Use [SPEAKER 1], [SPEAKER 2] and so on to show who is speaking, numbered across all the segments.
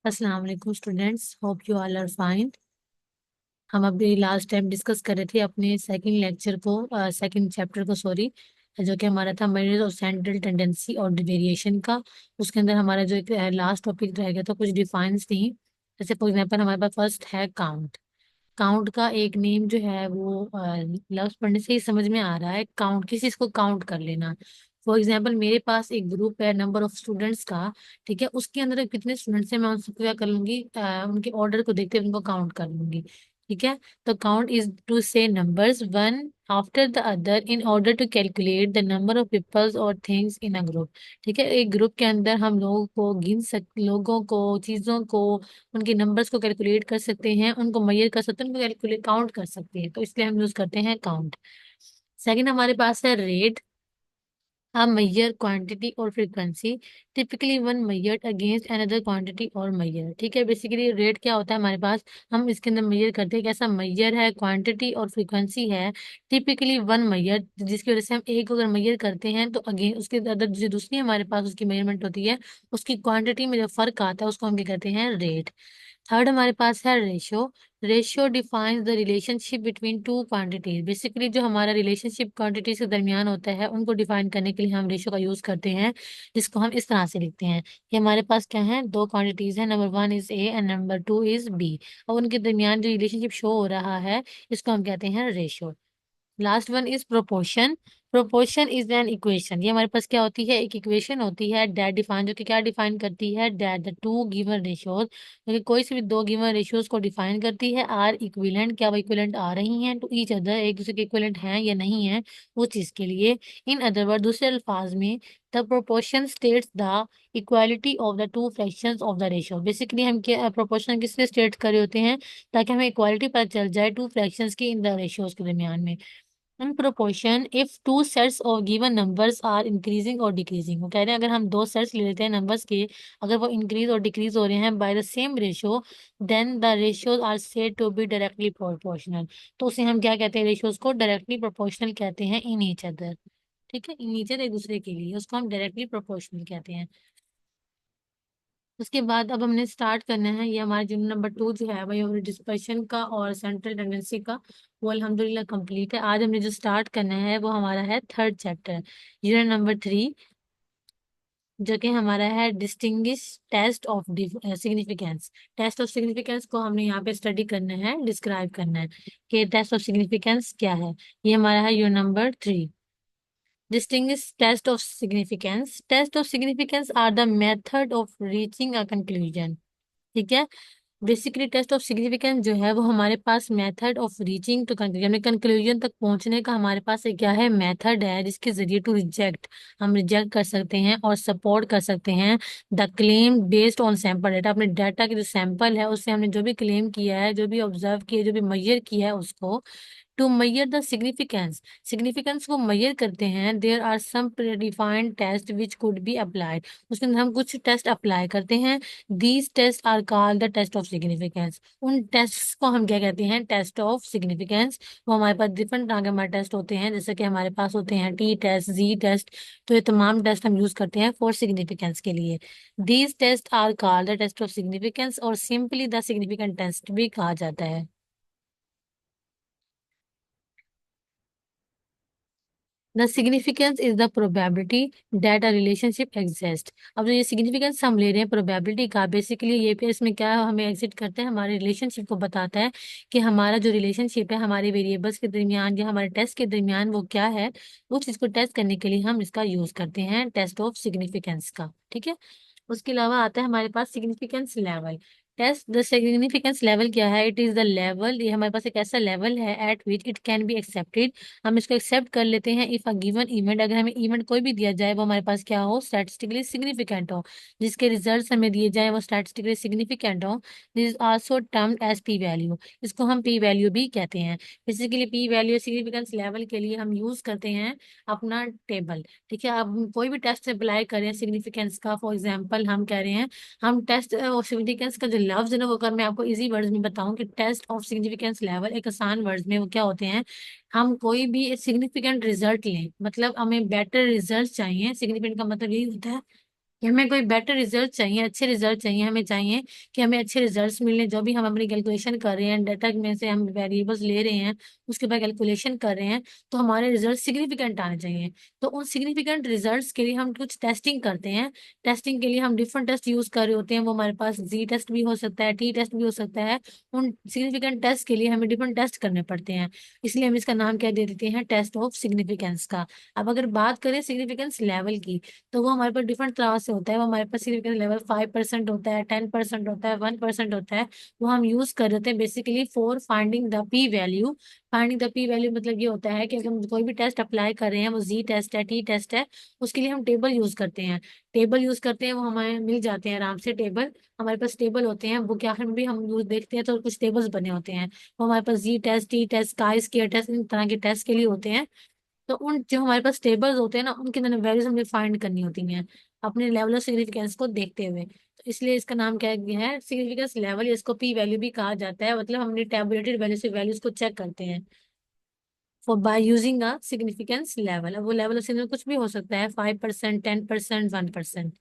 [SPEAKER 1] अस्सलाम वालेकुम students, hope you all are fine. हम अभी लास्ट टाइम डिस्कस कर रहे थे अपने सेकंड लेक्चर को, सेकंड चैप्टर को, सॉरी, जो कि हमारा था मेजर्स ऑफ सेंट्रल टेंडेंसी और डेविएशन का। उसके अंदर हमारा जो एक लास्ट टॉपिक रह गया था, कुछ डिफाइंस थी। जैसे फॉर एग्जांपल हमारे पास फर्स्ट है काउंट। काउंट का एक नेम जो है वो लफ्ज पढ़ने से ही समझ में आ रहा है, काउंट, किसी चीज को काउंट कर लेना। फॉर एग्जाम्पल मेरे पास एक ग्रुप है नंबर ऑफ स्टूडेंट्स का। ठीक है, उसके अंदर कितने स्टूडेंट्स हैं मैं उन सबको क्या कर लूंगी, उनके ऑर्डर को देखते हुए उनको काउंट कर लूंगी। ठीक है, तो count is to say numbers one after the other in order to calculate the number of peoples और थिंग्स इन अ ग्रुप। ठीक है, एक ग्रुप के अंदर हम लोगों को लोगों को, चीजों को, उनके नंबर्स को कैलकुलेट कर सकते हैं, उनको मेजर कर सकते हैं, उनको कैलकुलेट काउंट कर सकते हैं, तो इसलिए हम यूज करते हैं काउंट। सेकंड हमारे पास है rate. A measure quantity or frequency, typically one measured against another quantity or measure। ठीक है, बेसिकली रेट क्या होता है हमारे पास, हम इसके अंदर मेजर करते हैं, कैसा मेजर है, क्वांटिटी और फ्रीक्वेंसी है। टिपिकली वन मेजर, जिसकी वजह से हम एक अगर मेजर करते हैं तो अगेन उसके अंदर जो दूसरी हमारे पास उसकी मेजरमेंट होती है, उसकी क्वांटिटी में जो फर्क आता है उसको हम क्या कहते हैं, रेट। थर्ड हमारे पास है ratio. Ratio defines the relationship between two quantities. Basically जो हमारा रिलेशनशिप क्वांटिटीज के दरमियान होता है उनको डिफाइन करने के लिए हम रेशियो का यूज करते हैं, जिसको हम इस तरह से लिखते हैं कि हमारे पास क्या है, दो क्वांटिटीज है, number one is A and number two is B, और उनके दरमियान जो रिलेशनशिप शो हो रहा है इसको हम कहते हैं ratio. Last one is proportion. Proportion is an equation. ये हमारे पास क्या होती है, एक इक्वेशन होती है डेट डिफाइन, जो कि क्या डिफाइन करती है, that the two given ratios, क्योंकि कोई से भी दो गिवन रेशियोज को डिफाइन करती है, आर इक्विवेलेंट, क्या वो इक्विवेलेंट आ रही हैं टू ईच अदर, एक दूसरे के इक्विवेलेंट हैं या नहीं है उस चीज के लिए। इन अदर वर्ड, दूसरे अल्फाज में, the proportion states the equality of the two fractions of the ratio. Basically हम क्या प्रोपोर्शन किस लिए स्टेट कर रहे होते हैं, ताकि हमें इक्वालिटी पता चल जाए टू फ्रैक्शंस की इन द रेशियोज के दरमियान में। In proportion, if two sets of given numbers are increasing or decreasing, वो कह रहे हैं अगर हम दो सेट्स ले लेते हैं नंबर्स के, अगर वो इंक्रीज और डिक्रीज हो रहे हैं by the same ratio, then the ratios are said to be directly proportional. तो उसे हम क्या कहते हैं, रेशियोज को डायरेक्टली प्रोपोर्शनल कहते हैं इन ईच अदर। ठीक है, इन ईच अदर, एक दूसरे के लिए, उसको हम डायरेक्टली प्रोपोर्शनल कहते हैं। उसके बाद अब हमने स्टार्ट करना है, ये हमारा यूनिट नंबर 2 जो है वही डिस्पर्शन का और सेंट्रल टेंडेंसी का, वो अल्हम्दुलिल्लाह कंप्लीट है। आज हमने जो स्टार्ट करना है वो हमारा है थर्ड चैप्टर, यूनिट नंबर 3, जो कि हमारा है distinguish test of significance. Test of significance को हमने यहाँ पे स्टडी करना है, डिस्क्राइब करना है कि टेस्ट ऑफ सिग्निफिकेंस क्या है। ये हमारा है unit number 3, distinguish test of significance। Test of significance are the method of reaching a conclusion। ठीक है, बेसिकली टेस्ट ऑफ सिग्निफिकेंस जो है वो हमारे पास method of reaching to conclusion, conclusion तक पहुंचने का हमारे पास एक क्या है, मेथड है, जिसके जरिए टू रिजेक्ट, हम रिजेक्ट कर सकते हैं और सपोर्ट कर सकते हैं the claim based on sample data. अपने डाटा के जो सैंपल है उससे हमने जो भी क्लेम किया है, जो भी ऑब्जर्व किया, जो भी मेजर किया है उसको, to measure the significance, significance को मेजर करते हैं। There are some predefined test which could be applied, उसके अंदर हम कुछ टेस्ट अप्लाई करते हैं। These test are called the test of significance. उन टेस्ट को हम क्या कहते हैं, टेस्ट ऑफ सिग्निफिकेंस। वो हमारे पास डिफरेंट तरह के हमारे टेस्ट होते हैं, जैसे कि हमारे पास होते हैं टी टेस्ट, जी टेस्ट, तो ये तमाम टेस्ट हम यूज करते हैं फॉर सिग्निफिकेंस के लिए। These test are called the test of significance, और सिंपली द सिग्निफिकेंट टेस्ट भी कहा जाता है। The significance is the probability that a relationship exist. अब जो ये सिग्निफिकेंस हम ले रहे हैं प्रोबेबिलिटी का, बेसिकली ये फिर इसमें क्या हमें एग्जिट करते हैं, हमारे रिलेशनशिप को बताता है कि हमारा जो रिलेशनशिप है हमारे वेरिएबल्स के दरमियान या हमारे टेस्ट के दरमियान वो क्या है। उस चीज को टेस्ट करने के लिए हम इसका यूज करते हैं, टेस्ट ऑफ सिग्निफिकेंस का। ठीक है, उसके अलावा आता है हमारे पास significance level. Test the significance level क्या है, इट इज द लेवल, ये हमारे पास एक ऐसा लेवल है eight which it can be accepted, हम इसको एक्सेप्ट कर लेते हैं इफ अ गिवन इवेंट, अगर हमें इवेंट कोई भी दिया जाए वो हमारे पास क्या हो, स्टैटिस्टिकली सिग्निफिकेंट हो, जिसके रिजल्ट्स हमें दिए जाए वो स्टैटिस्टिकली सिग्निफिकेंट हो। This is also termed as P value, इसको हम पी वैल्यू भी कहते हैं। Basically P value significance level के लिए हम यूज करते हैं अपना टेबल। ठीक है, अब हम कोई भी टेस्ट अप्लाई करें सिग्निफिकेंस का, फॉर एग्जांपल हम कह रहे हैं, हम टेस्ट ऑफ सिग्निफिकेंस का जो लफ्ज है ना, वो अगर मैं आपको इजी वर्ड्स में बताऊं कि टेस्ट ऑफ सिग्निफिकेंस लेवल, एक आसान वर्ड्स में वो क्या होते हैं, हम कोई भी सिग्निफिकेंट रिजल्ट लें, मतलब हमें बेटर रिजल्ट चाहिए, सिग्निफिकेंट का मतलब यही होता है कि हमें कोई बेटर रिजल्ट चाहिए, अच्छे रिजल्ट चाहिए, हमें चाहिए कि हमें अच्छे रिजल्ट्स मिलने, जो भी हम अपनी कैलकुलेशन कर रहे हैं, डाटा में से हम वेरिएबल्स ले रहे हैं, उसके बाद कैलकुलेशन कर रहे हैं, तो हमारे रिजल्ट सिग्निफिकेंट आने चाहिए। तो उन सिग्निफिकेंट रिजल्ट्स के लिए हम कुछ टेस्टिंग करते हैं। टेस्टिंग के लिए हम डिफरेंट टेस्ट यूज कर रहे होते हैं। वो हमारे पास जी टेस्ट भी हो सकता है, टी टेस्ट भी हो सकता है। उन सिग्निफिकेंट टेस्ट के लिए हमें डिफरेंट टेस्ट करने पड़ते हैं। इसलिए हम इसका नाम क्या दे देते हैं, टेस्ट ऑफ सिग्निफिकेंस का। अब अगर बात करें सिग्निफिकेंस लेवल की, तो वो हमारे पास डिफरेंट तरह से होता है। वो हमारे पास सिग्निफिकेंस लेवल 5% होता है, 10% होता है, 1% होता है। वो हम यूज कर रहे हैं basically for finding the P value. Finding the P value मतलब ये होता है कि अगर हम कोई भी टेस्ट अप्लाई कर रहे हैं, वो जी टेस्ट है, टी टेस्ट है, उसके लिए हम टेबल यूज करते हैं। टेबल यूज करते हैं, वो हमें मिल जाते हैं आराम से टेबल। हमारे पास टेबल होते हैं, वो क्या भी हम यूज देखते हैं तो कुछ टेबल्स बने होते हैं। वो हमारे पास G test, T test, chi square test, इन तरह के टेस्ट के लिए होते हैं। तो उन जो हमारे पास टेबल्स होते हैं ना, उनके अंदर वैल्यूज हमें फाइंड करनी होती हैं अपने लेवल ऑफ सिग्निफिकेंस को देखते हुए। तो इसलिए इसका नाम क्या गया है, सिग्निफिकेंस लेवल। इसको पी वैल्यू भी कहा जाता है। मतलब हमने टेबुलेटेड वैल्यू से वैल्यूज को चेक करते हैं for by using a significance level. अब वो लेवल ऑफ सिग्निफिकेंस कुछ भी हो सकता है, 5%, 10%, 1%।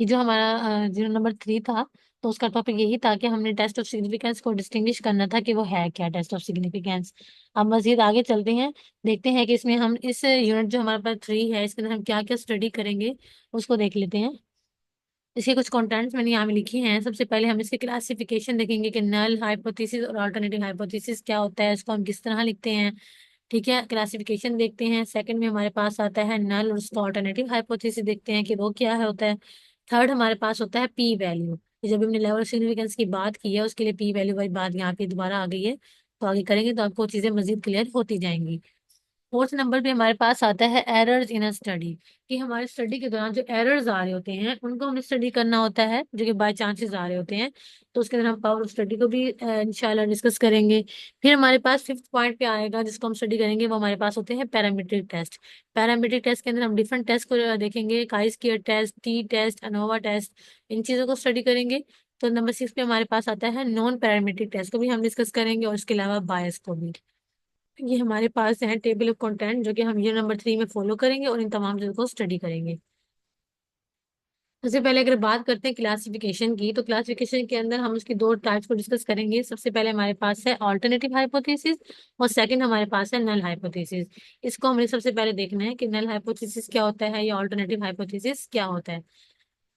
[SPEAKER 1] ये जो हमारा 0 नंबर 3 था, तो उसका टॉपिक यही था कि हमने टेस्ट ऑफ सिग्निफिकेंस को डिस्टिंग्विश करना था कि वो है क्या टेस्ट ऑफ सिग्निफिकेंस। अब मजीद आगे चलते हैं, देखते हैं कि इसमें हम इस यूनिट जो हमारे पास 3 है, इसके अंदर हम क्या क्या स्टडी करेंगे, उसको देख लेते हैं। इसके कुछ कंटेंट्स मैंने यहाँ में लिखे हैं। सबसे पहले हम इसके क्लासिफिकेशन देखेंगे कि नल हाइपोथेसिस और अल्टरनेटिव हाइपोथेसिस क्या होता है, इसको हम किस तरह लिखते हैं। ठीक है, क्लासिफिकेशन देखते हैं। सेकंड में हमारे पास आता है नल और उसका ऑल्टरनेटिव हाइपोथेसिस, देखते हैं कि वो क्या है होता है। थर्ड हमारे पास होता है पी वैल्यू। जब हमने लेवल ऑफ सिग्निफिकेंस की बात की है, उसके लिए पी वैल्यू वाली बात यहाँ पे दोबारा आ गई है। तो आगे करेंगे तो आपको चीजें मजीद क्लियर होती जाएंगी। फोर्थ नंबर पे हमारे पास आता है एरर्स इन अ स्टडी, कि हमारे स्टडी के दौरान जो एरर्स आ रहे होते हैं, उनको हमें स्टडी करना होता है, जो कि बाय चांसेस आ रहे होते हैं। तो उसके अंदर हम पावर ऑफ स्टडी को भी इंशाल्लाह डिस्कस करेंगे। फिर हमारे पास फिफ्थ पॉइंट पे आएगा जिसको हम स्टडी करेंगे, वो हमारे पास होते हैं पैरामीट्रिक टेस्ट। पैरामीट्रिक टेस्ट के अंदर हम डिफरेंट टेस्ट को देखेंगे, chi square test, T test, ANOVA test, इन चीजों को स्टडी करेंगे। तो नंबर 6 पे हमारे पास आता है नॉन पैरामीट्रिक टेस्ट को भी हम डिस्कस करेंगे, और इसके अलावा बायस को भी। ये हमारे पास है टेबल ऑफ कंटेंट, जो कि हम ये नंबर 3 में फॉलो करेंगे और इन तमाम चीजों को स्टडी करेंगे। सबसे पहले अगर बात करते हैं क्लासिफिकेशन की, तो क्लासिफिकेशन के अंदर हम उसकी दो टाइप्स को डिस्कस करेंगे। सबसे पहले हमारे पास है ऑल्टरनेटिव हाइपोथेसिस, और सेकंड हमारे पास है नल हाइपोथेसिस। इसको हमें सबसे पहले देखना है कि नल हाइपोथेसिस क्या होता है या ऑल्टरनेटिव हाइपोथेसिस क्या होता है।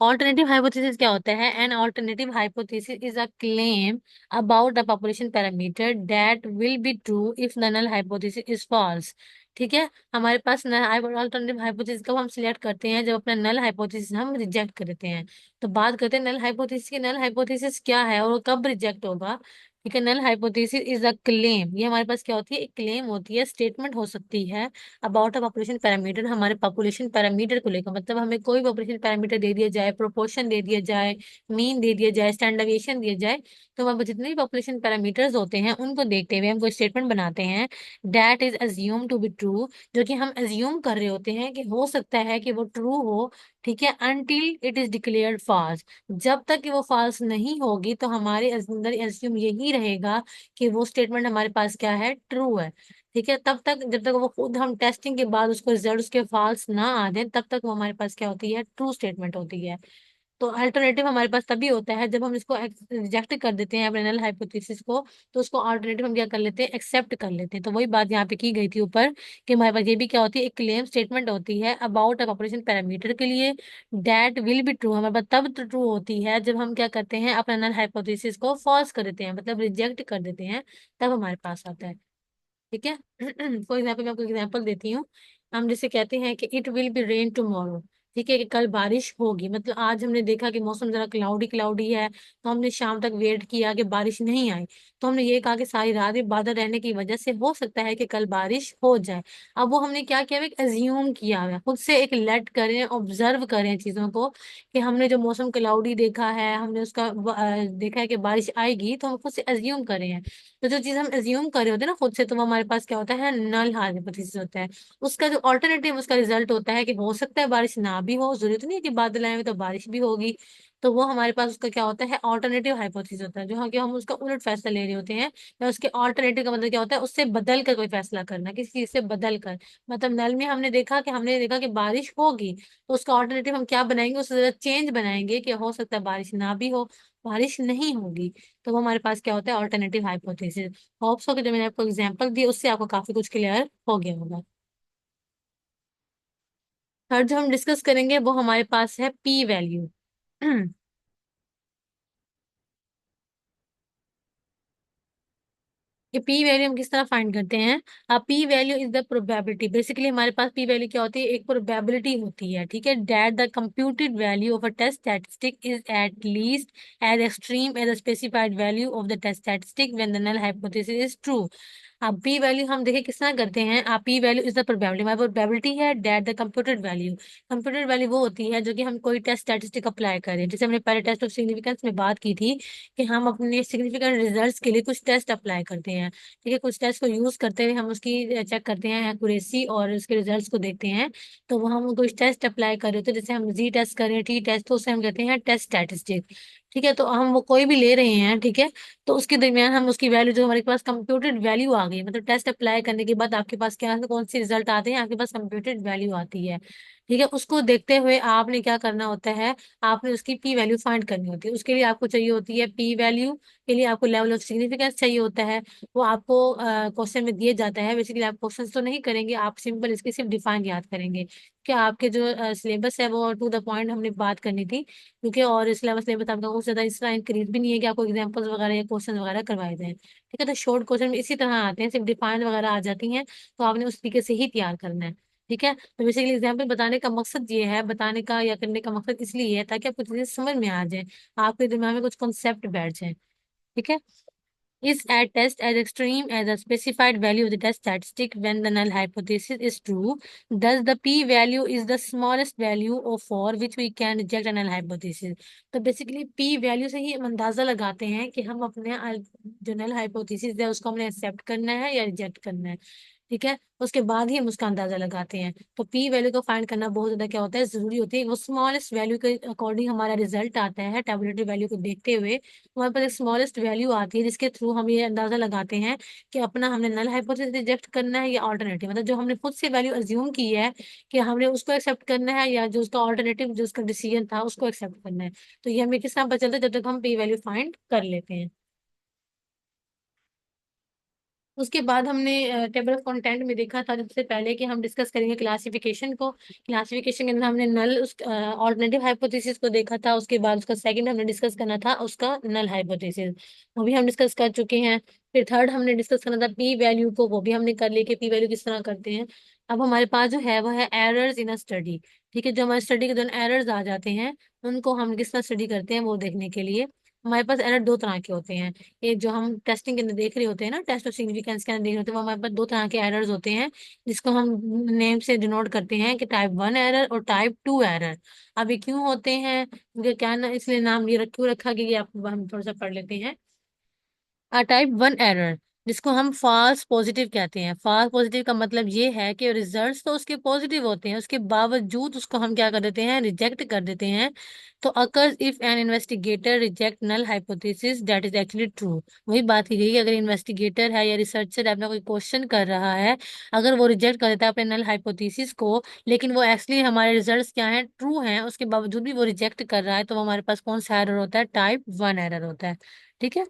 [SPEAKER 1] ऑल्टरनेटिव हाइपोथेसिस क्या होता है, an alternative hypothesis is a claim about a population parameter that will be true if the null hypothesis is false. ठीक है, हमारे पास नल ऑल्टरनेटिव हाइपोथेसिस कब हम सिलेक्ट करते हैं, जब अपना नल हाइपोथेसिस हम रिजेक्ट करते हैं। तो बात करते हैं नल हाइपोथेसिस की। नल हाइपोथेसिस क्या है और वो कब रिजेक्ट होगा। ठीक है, null hypothesis is a claim, ये हमारे पास क्या होती है, एक क्लेम होती है, स्टेटमेंट हो सकती है अबाउट अ पॉपुलेशन पैरामीटर, हमारे पॉपुलेशन पैरामीटर को लेकर। मतलब हमें कोई पॉपुलेशन पैरामीटर दे दिया जाए, प्रोपोर्शन दे दिया जाए, मीन दे दिया जाए, स्टैंडर्ड डेविएशन दिया जाए, तो हमारे पास जितने भी पॉपुलेशन पैरामीटर्स होते हैं, उनको देखते हुए हम कोई स्टेटमेंट बनाते हैं that is assume to be true, जो कि हम अज्यूम कर रहे होते हैं कि हो सकता है कि वो ट्रू हो। ठीक है, until it is declared false, जब तक कि वो फॉल्स नहीं होगी तो हमारे अंदर अज्यूम यही रहेगा कि वो स्टेटमेंट हमारे पास क्या है, ट्रू है। ठीक है, तब तक जब तक वो खुद हम टेस्टिंग के बाद उसको रिजल्ट उसके फॉल्स ना आ जाए, तब तक वो हमारे पास क्या होती है, ट्रू स्टेटमेंट होती है। तो अल्टरनेटिव हमारे पास तभी होता है जब हम इसको रिजेक्ट कर देते हैं अपने नल हाइपोथेसिस को, तो उसको अल्टरनेटिव हम क्या कर लेते हैं, एक्सेप्ट कर लेते हैं। तो वही बात यहाँ पे की गई थी ऊपर, कि हमारे पास ये भी क्या होती है, एक क्लेम स्टेटमेंट होती है अबाउट अ पॉपुलेशन पैरामीटर के लिए, दैट विल बी ट्रू। हमारे पास तब ट्रू होती है जब हम क्या करते हैं, अपना नल हाइपोथेसिस को फॉल्स कर देते हैं, मतलब रिजेक्ट कर देते हैं, तब हमारे पास आता है। ठीक है, फॉर एग्जाम्पल मैं आपको एग्जाम्पल देती हूँ। हम जैसे कहते हैं कि it will be rain tomorrow, ठीक है, कि कल बारिश होगी। मतलब आज हमने देखा कि मौसम जरा क्लाउडी क्लाउडी है, तो हमने शाम तक वेट किया कि बारिश नहीं आई, तो हमने ये कहा कि सारी रात में बादल रहने की वजह से हो सकता है कि कल बारिश हो जाए। अब वो हमने क्या किया, एक अज्यूम किया है, खुद से एक लेट करें, ऑब्जर्व करें चीजों को, कि हमने जो मौसम क्लाउडी देखा है, हमने उसका देखा है कि बारिश आएगी, तो हम खुद से अज्यूम करें हैं। तो जो चीज हम एज्यूम कर रहे होते हैं ना खुद से, तो वो हमारे पास क्या होता है, नल हाइपोथेसिस होता है। उसका जो ऑल्टरनेटिव उसका रिजल्ट होता है कि हो सकता है बारिश ना भी हो, जरूरत नहीं है कि बादल आए हुए तो बारिश भी होगी। तो वो हमारे पास उसका क्या होता है, ऑल्टरनेटिव हाइपोथेसिस होता है, जो हम कि हम उसका उलट फैसला ले रहे होते हैं। या उसके ऑल्टरनेटिव का मतलब क्या होता है, उससे बदल कर कोई फैसला करना, किसी चीज से बदल कर। मतलब नल में हमने देखा कि बारिश होगी, तो उसका ऑल्टरनेटिव हम क्या बनाएंगे, उससे जरा चेंज बनाएंगे कि हो सकता है बारिश ना भी हो, बारिश नहीं होगी। तो वो हमारे पास क्या होता है, ऑल्टरनेटिव हाइपोथेसिस। होप्स हो कि जो मैंने आपको एग्जांपल दिया उससे आपको काफी कुछ क्लियर हो गया होगा। थर्ड जो हम डिस्कस करेंगे वो हमारे पास है पी वैल्यू। कि पी वैल्यू हम किस तरह फाइंड करते हैं। अब P value is the probability, basically हमारे पास पी वैल्यू क्या होती है, एक प्रोबेबिलिटी होती है, ठीक है, that the computed value of a test statistic is at least as extreme as the specified value of the test statistic when the null hypothesis is true. अब पी वैल्यू हम देखिए किस तरह करते हैं। आप P value is the probability, हमारी probability है that the computed value. Computed value वो होती है जो कि हम कोई टेस्ट स्टैटिस्टिक अप्लाई करें, जैसे हमने पहले टेस्ट ऑफ सिग्निफिकेंस में बात की थी कि हम अपने सिग्निफिकेंट रिजल्ट्स के लिए कुछ टेस्ट अप्लाई करते हैं। ठीक है, कुछ टेस्ट को यूज करते हुए हम उसकी चेक करते हैं एक्यूरेसी और उसके रिजल्ट्स को देखते हैं। तो वो हम कुछ टेस्ट अप्लाई कर रहे होते हैं, जैसे हम जी टेस्ट करें, टी टेस्ट, तो उसे हम कहते हैं टेस्ट स्टैटिस्टिक। ठीक है, तो हम वो कोई भी ले रहे हैं, ठीक है, तो उसके दरमियान हम उसकी वैल्यू, जो हमारे पास कंप्यूटेड वैल्यू आ गई, मतलब टेस्ट अप्लाई करने के बाद आपके पास क्या, कौन से रिजल्ट आते हैं, आपके पास कंप्यूटेड वैल्यू आती है। ठीक है, उसको देखते हुए आपने क्या करना होता है, आपने उसकी पी वैल्यू फाइंड करनी होती है। उसके लिए आपको चाहिए होती है पी वैल्यू, के लिए आपको लेवल ऑफ सिग्निफिकेंस चाहिए होता है। वो आपको क्वेश्चन में दिए जाता है। बेसिकली आप क्वेश्चंस तो नहीं करेंगे, आप सिंपल इसके सिर्फ डिफाइन याद करेंगे। क्या आपके जो सिलेबस है वो टू द पॉइंट हमने बात करनी थी, क्योंकि और सिलेबस आपका कुछ ज्यादा इस तरह इंक्रीज भी नहीं है कि आपको एग्जाम्पल्स वगैरह या क्वेश्चन वगैरह करवाए जाएं। ठीक है, तो शॉर्ट क्वेश्चन में इसी तरह आते हैं, सिर्फ डिफाइन वगैरह आ जाती हैं, तो आपने उस तरीके से ही तैयार करना है। ठीक है, तो बेसिकली एग्जाम्पल बताने का मकसद ये है, बताने का या करने का मकसद इसलिए है ताकि आपको चीजें समझ में आ जाए, आपके दिमाग में कुछ कॉन्सेप्ट बैठ जाए। ठीक है, is at test as extreme as a specified value of the test statistic when the null hypothesis is true. Thus, the p-value is the smallest value of for which we can reject a null hypothesis. तो basically p value से ही हम अंदाजा लगाते हैं कि हम अपने जो नल हाइपोथेसिस है उसको हमने एक्सेप्ट करना है या रिजेक्ट करना है। ठीक है, उसके बाद ही हम उसका अंदाजा लगाते हैं। तो पी वैल्यू को फाइंड करना बहुत ज्यादा क्या होता है, जरूरी होती है। वो स्मॉलेस्ट वैल्यू के अकॉर्डिंग हमारा रिजल्ट आता है, टेबुलेटरी वैल्यू को देखते हुए हमारे पास एक स्मॉलेस्ट वैल्यू आती है, जिसके थ्रू हम ये अंदाजा लगाते हैं कि अपना हमने नल हाइपोथेसिस रिजेक्ट करना है या ऑल्टरनेटिव, मतलब जो हमने खुद से वैल्यू अज्यूम की है कि हमने उसको एक्सेप्ट करना है या जो उसका ऑल्टरनेटिव जो उसका डिसीजन था उसको एक्सेप्ट करना है। तो ये हमें किस तरह पता चलता है, जब तक हम पी वैल्यू फाइंड कर लेते हैं। उसके बाद हमने टेबल ऑफ कंटेंट में देखा था सबसे पहले कि हम डिस्कस करेंगे क्लासिफिकेशन को। क्लासिफिकेशन के अंदर हमने नल उस ऑल्टरनेटिव हाइपोथेसिस को देखा था, उसके बाद उसका सेकंड हमने डिस्कस करना था उसका नल हाइपोथेसिस, वो भी हम डिस्कस कर चुके हैं। फिर थर्ड हमने डिस्कस करना था पी वैल्यू को, वो भी हमने कर लिया कि पी वैल्यू किस तरह करते हैं। अब हमारे पास जो है वो है एरर्स इन अ स्टडी। ठीक है, जो हमारे स्टडी के दौरान एरर्स आ जाते हैं उनको हम किस तरह स्टडी करते हैं वो देखने के लिए हमारे पास एरर दो तरह के होते हैं। एक जो हम टेस्टिंग के अंदर देख रहे होते हैं ना, टेस्ट ऑफ सिग्निफिकेंस के अंदर देख रहे होते हैं, वो हमारे पास दो तरह के एरर्स होते हैं, जिसको हम नेम से डिनोट करते हैं कि टाइप 1 एरर और टाइप 2 एरर। अब ये क्यों होते हैं, क्योंकि क्या ना, इसलिए नाम ये क्यों रखा गया ये आपको हम थोड़ा सा पढ़ लेते हैं। टाइप 1 एरर, जिसको हम फॉल्स पॉजिटिव कहते हैं। फॉल्स पॉजिटिव का मतलब ये है कि रिजल्ट्स तो उसके पॉजिटिव होते हैं, उसके बावजूद उसको हम क्या कर देते हैं, रिजेक्ट कर देते हैं। तो occurs if an investigator reject null hypothesis that is actually true. वही बात की गई कि अगर इन्वेस्टिगेटर है या रिसर्चर अपना कोई क्वेश्चन कर रहा है, अगर वो रिजेक्ट कर देता है अपने नल हाइपोथेसिस को, लेकिन वो एक्चुअली हमारे रिजल्ट्स क्या हैं, ट्रू हैं, उसके बावजूद भी वो रिजेक्ट कर रहा है, तो वो हमारे पास कौन सा एरर होता है, टाइप 1 एरर होता है। ठीक है,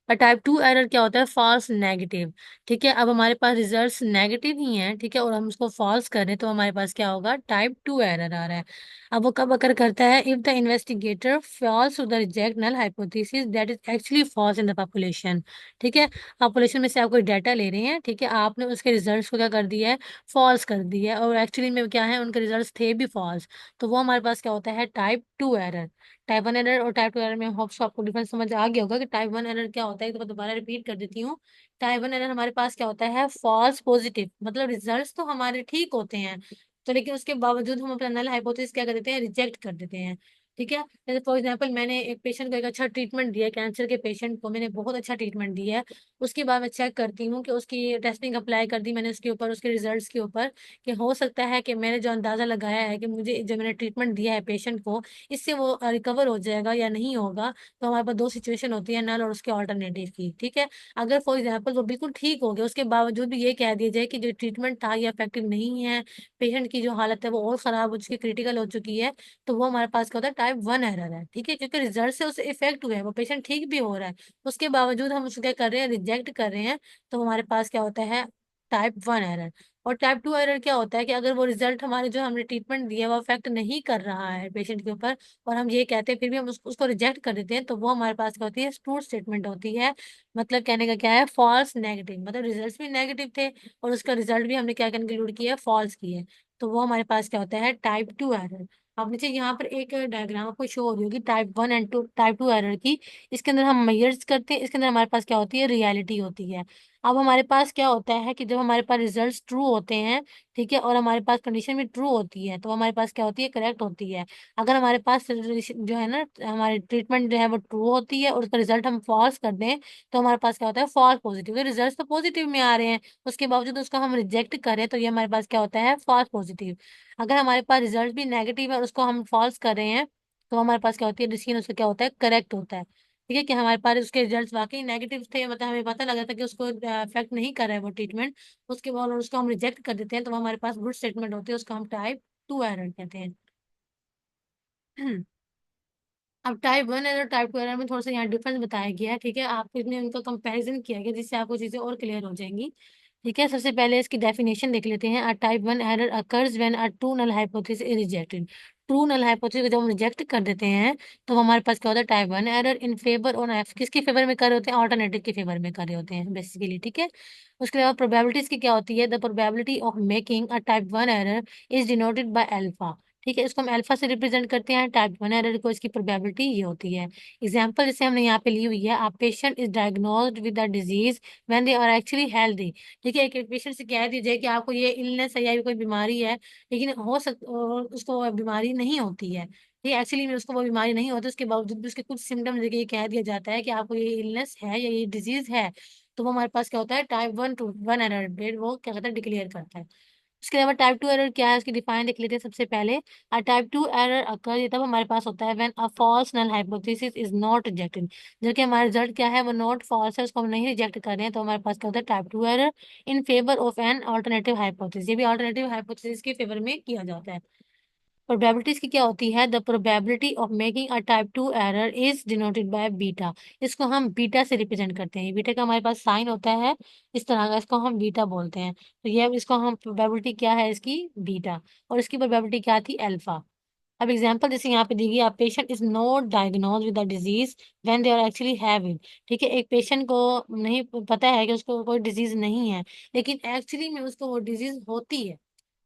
[SPEAKER 1] और टाइप 2 एरर क्या होता है, फॉल्स नेगेटिव। ठीक है, अब हमारे पास रिजल्ट्स नेगेटिव ही हैं, ठीक है, और हम उसको फॉल्स कर रहे हैं, तो हमारे पास क्या होगा, टाइप 2 एरर आ रहा है। अब वो कब अकर करता है, if the investigator falls to the reject null hypothesis that is actually false in the population. ठीक है, पॉपुलेशन में से आप कोई डाटा ले रहे हैं, ठीक है, आपने उसके रिजल्ट्स को क्या कर दिया है, फॉल्स कर दिया है, और एक्चुअली में क्या है, उनके रिजल्ट्स थे भी फॉल्स। तो वो हमारे पास क्या होता है, टाइप 2 एरर। टाइप 1 एरर और टाइप 2 एरर में होप्स आपको डिफरेंस समझ आ गया होगा कि टाइप 1 एरर क्या होता है, तो मैं दोबारा रिपीट कर देती हूँ। टाइप 1 एरर हमारे पास क्या होता है, फॉल्स पॉजिटिव, मतलब रिजल्ट्स तो हमारे ठीक होते हैं, तो लेकिन उसके बावजूद हम अपना नल हाइपोथेसिस क्या कर देते हैं, रिजेक्ट कर देते हैं। ठीक है। जैसे फॉर एग्जांपल मैंने एक पेशेंट को एक अच्छा ट्रीटमेंट दिया, कैंसर के पेशेंट को मैंने बहुत अच्छा ट्रीटमेंट दिया है। उसके बाद मैं चेक करती हूँ कि उसकी टेस्टिंग अप्लाई कर दी मैंने उसके ऊपर, उसके रिजल्ट्स के ऊपर, कि हो सकता है कि मैंने जो अंदाजा लगाया है कि मुझे जो मैंने ट्रीटमेंट दिया है पेशेंट को, इससे वो रिकवर हो जाएगा या नहीं होगा। तो हमारे पास दो सिचुएशन होती है, नल और उसके ऑल्टरनेटिव की। ठीक है। अगर फॉर एग्जाम्पल वो बिल्कुल ठीक हो गया, उसके बावजूद भी ये कह दिया जाए कि जो ट्रीटमेंट था ये इफेक्टिव नहीं है, पेशेंट की जो हालत है वो और खराब हो चुकी, क्रिटिकल हो चुकी है, तो वो हमारे पास क्या होता है, टाइप 1 एरर है। ठीक है, क्योंकि रिजल्ट से उसे इफेक्ट हुए हैं, वो पेशेंट ठीक भी हो रहा है, उसके बावजूद हम उसको क्या कर रहे हैं, रिजेक्ट कर रहे हैं। तो हमारे पास क्या होता है, टाइप 1 एरर। और टाइप 2 एरर क्या होता है कि अगर वो रिजल्ट हमारे जो हमने ट्रीटमेंट दिया है वो इफेक्ट नहीं कर रहा है पेशेंट के ऊपर, और हम ये कहते हैं फिर भी हम उसको रिजेक्ट कर देते हैं, तो वो हमारे पास क्या होती है, ट्रू स्टेटमेंट होती है। मतलब कहने का क्या है, फॉल्स नेगेटिव, मतलब रिजल्ट भी नेगेटिव थे और उसका रिजल्ट भी हमने क्या कंक्लूड किया, फॉल्स किया। तो वो हमारे पास क्या होता है, टाइप 2 एरर। अब नीचे यहाँ पर एक डायग्राम आपको शो हो रही होगी टाइप 1 एंड टाइप 2 एरर की। इसके अंदर हम मेजर्स करते हैं, इसके अंदर हमारे पास क्या होती है, रियलिटी होती है। अब हमारे पास क्या होता है कि जब हमारे पास रिजल्ट्स ट्रू होते हैं, ठीक है, और हमारे पास कंडीशन भी ट्रू होती है, तो हमारे पास क्या होती है, करेक्ट होती है। अगर हमारे पास जो है ना, हमारी ट्रीटमेंट जो है वो ट्रू होती है और उसका रिजल्ट हम फॉल्स कर दें, तो हमारे पास क्या होता है, फॉल्स पॉजिटिव। रिजल्ट तो पॉजिटिव में आ रहे हैं, उसके बावजूद उसको हम रिजेक्ट करें, तो ये हमारे पास क्या होता है, फॉल्स पॉजिटिव। अगर हमारे पास रिजल्ट भी नेगेटिव है और उसको हम फॉल्स कर रहे हैं, तो हमारे पास क्या होती है, डिसीजन उसका क्या होता है, करेक्ट होता है। ठीक है, कि हमारे पास उसके रिजल्ट्स वाकई नेगेटिव थे, मतलब हमें पता लगा था कि उसको इफेक्ट नहीं कर रहा है वो ट्रीटमेंट, उसके बाद और उसको हम रिजेक्ट कर देते हैं, तो वो हमारे पास गुड स्टेटमेंट होती है, उसको हम टाइप 2 एरर कहते हैं। अब टाइप 1 एरर टाइप 2 एरर में थोड़ा सा यहाँ डिफरेंस बताया गया है। ठीक है, आपको इसमें उनका कंपैरिजन किया गया जिससे आपको चीजें और क्लियर हो जाएंगी। ठीक है, सबसे पहले इसकी डेफिनेशन देख लेते हैं। A type 1 error occurs when a true null hypothesis is rejected. True null hypothesis को जब हम रिजेक्ट कर देते हैं, तो हमारे पास क्या होता है, type 1 error in favour on F, किसके फेवर में कर रहे होते हैं, ऑल्टरनेटिव के फेवर में कर रहे होते हैं बेसिकली। ठीक है, उसके अलावा प्रोबेबिलिटीज की क्या होती है, the probability of making a type 1 error is denoted by alpha. ठीक है, इसको हम अल्फा से रिप्रेजेंट करते हैं, टाइप 1 एरर को, इसकी प्रोबेबिलिटी ये होती है। एग्जाम्पल जैसे हमने यहाँ पे ली हुई है, a patient is diagnosed with the disease when they are actually healthy. ठीक है, एक पेशेंट से कह दीजिए कि आपको ये इलनेस है या कोई बीमारी है, लेकिन हो सकता उसको वो बीमारी नहीं होती है, ठीक है, एक्चुअली में उसको वो बीमारी नहीं होती, उसके बावजूद भी उसके कुछ सिम्टम्स देके ये कह दिया जाता है कि आपको ये इलनेस है या ये डिजीज है, तो वो हमारे पास क्या होता है, टाइप 1 एरर वो क्या कहता है, डिक्लेयर करता है। उसके अलावा टाइप 2 एरर क्या है, उसकी डिफाइन देख लेते हैं सबसे पहले। अ टाइप 2 एरर अकर, ये तब हमारे पास होता है when a false null hypothesis is not rejected. जबकि हमारा रिजल्ट क्या है, वो नॉट फॉल्स है, उसको हम नहीं रिजेक्ट कर रहे हैं, तो हमारे पास क्या होता है, type 2 error in favour of N alternative hypothesis. ये भी ऑल्टरनेटिव हाइपोथेसिस के फेवर में किया जाता है। प्रोबेबिलिटीज की क्या होती है, the probability of making a type 2 error is denoted by beta. इसको हम बीटा से रिप्रेजेंट करते हैं, बीटा का हमारे पास साइन होता है इस तरह का, इसको हम बीटा बोलते हैं। तो ये इसको हम प्रोबेबिलिटी क्या है इसकी, बीटा, और इसकी प्रोबेबिलिटी क्या थी, अल्फा। अब एग्जांपल जैसे यहाँ पे दी गई, patient is not diagnose with the disease when they are actually having. ठीक है, एक पेशेंट को नहीं पता है कि उसको कोई डिजीज नहीं है, लेकिन एक्चुअली में उसको वो डिजीज होती है।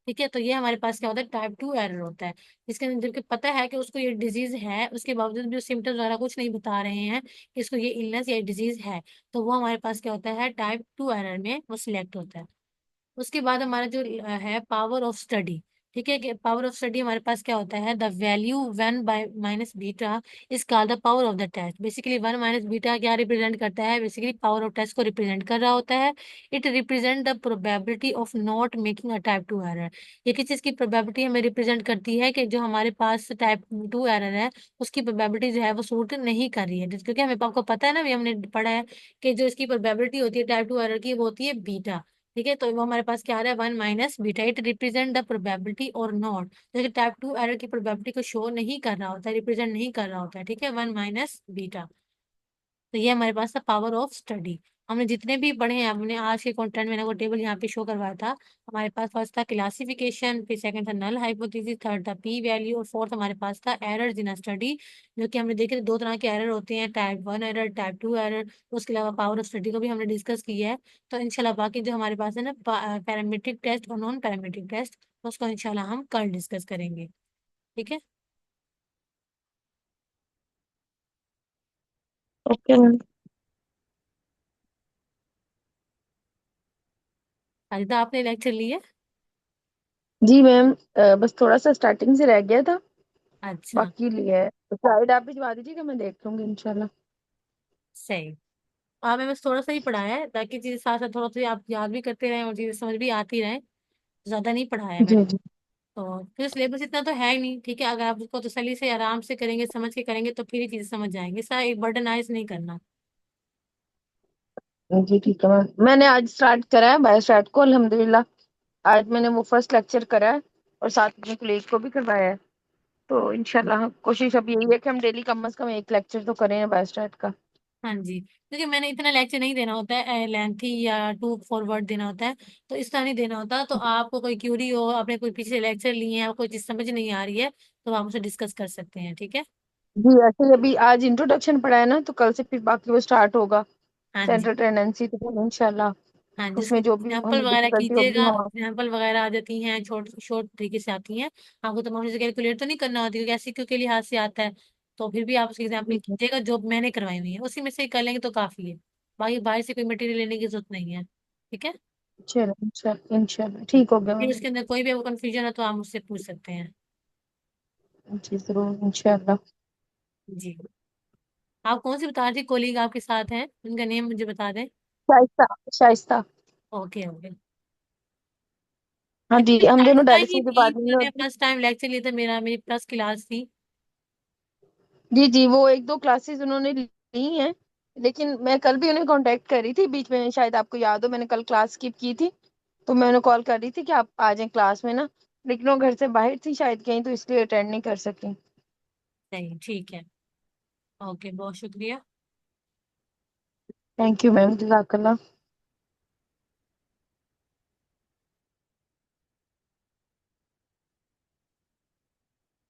[SPEAKER 1] ठीक है, तो ये हमारे पास क्या होता है, टाइप 2 एरर होता है, जिसके अंदर जबकि पता है कि उसको ये डिजीज है, उसके बावजूद भी सिम्टम्स वगैरह कुछ नहीं बता रहे हैं कि इसको ये इलनेस या डिजीज है, तो वो हमारे पास क्या होता है, टाइप 2 एरर में वो सिलेक्ट होता है। उसके बाद हमारा जो है पावर ऑफ स्टडी। ठीक है, कि पावर ऑफ स्टडी हमारे पास क्या होता है, द वैल्यू 1/-बीटा is called the power of the test. Basically 1-बीटा क्या रिप्रेजेंट करता है, बेसिकली पावर ऑफ टेस्ट को रिप्रेजेंट कर रहा होता है। It represent the probability of not making a type 2 error. ये किस चीज की प्रोबेबिलिटी हमें रिप्रेजेंट करती है, कि जो हमारे पास टाइप 2 एरर है उसकी प्रोबेबिलिटी जो है वो सूट नहीं कर रही है, क्योंकि हमें आपको पता है ना, अभी हमने पढ़ा है कि जो इसकी प्रोबेबिलिटी होती है टाइप 2 एरर की, वो होती है बीटा। ठीक है, तो वो हमारे पास क्या आ रहा है, 1-बीटा। इट रिप्रेजेंट द प्रोबेबिलिटी और नॉट, जैसे टाइप 2 एरर की प्रोबेबिलिटी को शो नहीं कर रहा होता है, रिप्रेजेंट नहीं कर रहा होता है। ठीक है, 1-बीटा। तो ये हमारे पास था पावर ऑफ स्टडी। हमने जितने भी पढ़े हैं, हमने आज के कंटेंट में ना वो टेबल यहाँ पे शो करवाया था। हमारे पास फर्स्ट था क्लासिफिकेशन, फिर सेकंड था नल हाइपोथेसिस, थर्ड था पी वैल्यू, और फोर्थ हमारे पास था एरर्स इन स्टडी। जो कि हमने देखे थे दो तरह के एरर होते हैं, टाइप 1 एरर, टाइप 2 एरर। उसके अलावा पावर ऑफ स्टडी को भी हमने डिस्कस किया है। तो इंशाल्लाह बाकी जो हमारे पास है ना, पैरामीट्रिक टेस्ट और नॉन पैरामीट्रिक टेस्ट, उसको इंशाल्लाह हम कल डिस्कस करेंगे। ठीक है,
[SPEAKER 2] ओके मैम।
[SPEAKER 1] अजिता आपने लेक्चर लिया?
[SPEAKER 2] जी मैम, बस थोड़ा सा स्टार्टिंग से रह गया था,
[SPEAKER 1] अच्छा।
[SPEAKER 2] बाकी लिया है। तो स्लाइड आप भिजवा दीजिएगा, मैं देख लूंगी इंशाल्लाह।
[SPEAKER 1] सही। आपने बस थोड़ा सा ही पढ़ाया है ताकि चीजें साथ साथ थोड़ा सा आप याद भी करते रहें और चीजें समझ भी आती रहें। ज्यादा नहीं पढ़ाया है मैंने।
[SPEAKER 2] जी जी।
[SPEAKER 1] तो फिर सिलेबस इतना तो है ही नहीं, ठीक है। अगर आप उसको तसल्ली से आराम से करेंगे, समझ के करेंगे, तो फिर ही चीजें समझ जाएंगे। सारा एक बर्डनाइज नहीं करना।
[SPEAKER 2] जी ठीक है मैम, मैंने आज स्टार्ट करा है बायोस्टैट को अल्हम्दुलिल्लाह। आज मैंने वो फर्स्ट लेक्चर करा है और साथ में कलीग को भी करवाया है। तो इंशाल्लाह कोशिश अब यही है कि हम डेली कम से कम एक लेक्चर तो करें बायोस्टैट का।
[SPEAKER 1] हाँ जी, क्योंकि मैंने इतना लेक्चर नहीं देना होता है लेंथी या टू फॉरवर्ड देना होता है। तो इस तरह नहीं देना होता। तो आपको कोई क्यूरी हो, आपने कोई पीछे लेक्चर लिए हैं, आपको कोई चीज समझ नहीं आ रही है, तो आप मुझसे डिस्कस कर सकते हैं, ठीक है।
[SPEAKER 2] जी ऐसे ही अभी आज इंट्रोडक्शन पढ़ा है ना, तो कल से फिर बाकी वो स्टार्ट होगा।
[SPEAKER 1] हाँ जी।
[SPEAKER 2] सेंट्रल टेंडेंसी तो फिर इंशाल्लाह
[SPEAKER 1] हाँ जी, उसके
[SPEAKER 2] उसमें जो भी
[SPEAKER 1] एग्जाम्पल
[SPEAKER 2] हमें
[SPEAKER 1] वगैरह
[SPEAKER 2] डिफिकल्टी होगी
[SPEAKER 1] कीजिएगा।
[SPEAKER 2] हम।
[SPEAKER 1] एग्जाम्पल वगैरह आ जाती हैं, छोट शॉर्ट तरीके से आती हैं। आपको तमाम चीजें कैलकुलेट तो नहीं करना होती, क्योंकि ऐसे क्योंकि लिहाज से आता है। तो फिर भी आप उसके एग्जाम्पल
[SPEAKER 2] जी जी।
[SPEAKER 1] कीजिएगा जो मैंने करवाई हुई है, उसी में से कर लेंगे तो काफी है। बाकी बाहर से कोई मटेरियल लेने की जरूरत नहीं है, ठीक है।
[SPEAKER 2] चलो इंशाल्लाह इंशाल्लाह
[SPEAKER 1] जी।
[SPEAKER 2] ठीक हो गया
[SPEAKER 1] फिर
[SPEAKER 2] मैम।
[SPEAKER 1] उसके अंदर कोई भी आपको कंफ्यूजन है तो आप मुझसे पूछ सकते हैं।
[SPEAKER 2] जी जरूर इंशाल्लाह।
[SPEAKER 1] जी। आप कौन सी बता रही थी कोलीग आपके साथ हैं, उनका नेम मुझे बता दें।
[SPEAKER 2] शाइस्ता। शाइस्ता।
[SPEAKER 1] Okay okay.
[SPEAKER 2] हाँ जी,
[SPEAKER 1] एक्चुअली
[SPEAKER 2] हम दोनों
[SPEAKER 1] शाइस्ता ही
[SPEAKER 2] डायलिसिस
[SPEAKER 1] थी
[SPEAKER 2] डिपार्टमेंट में
[SPEAKER 1] जिन्होंने
[SPEAKER 2] होते हैं।
[SPEAKER 1] फर्स्ट टाइम लेक्चर लिया था, मेरी प्लस क्लास थी।
[SPEAKER 2] जी जी, वो एक दो क्लासेस उन्होंने ली हैं। लेकिन मैं कल भी उन्हें कांटेक्ट कर रही थी बीच में, शायद आपको याद हो मैंने कल क्लास स्किप की थी। तो मैं उन्हें कॉल कर रही थी कि आप आ जाएं क्लास में ना। लेकिन वो घर से बाहर थी शायद कहीं, तो इसलिए अटेंड नहीं कर सकी।
[SPEAKER 1] नहीं, ठीक है। ओके, बहुत शुक्रिया।
[SPEAKER 2] थैंक यू मैम, जज़ाकल्लाह।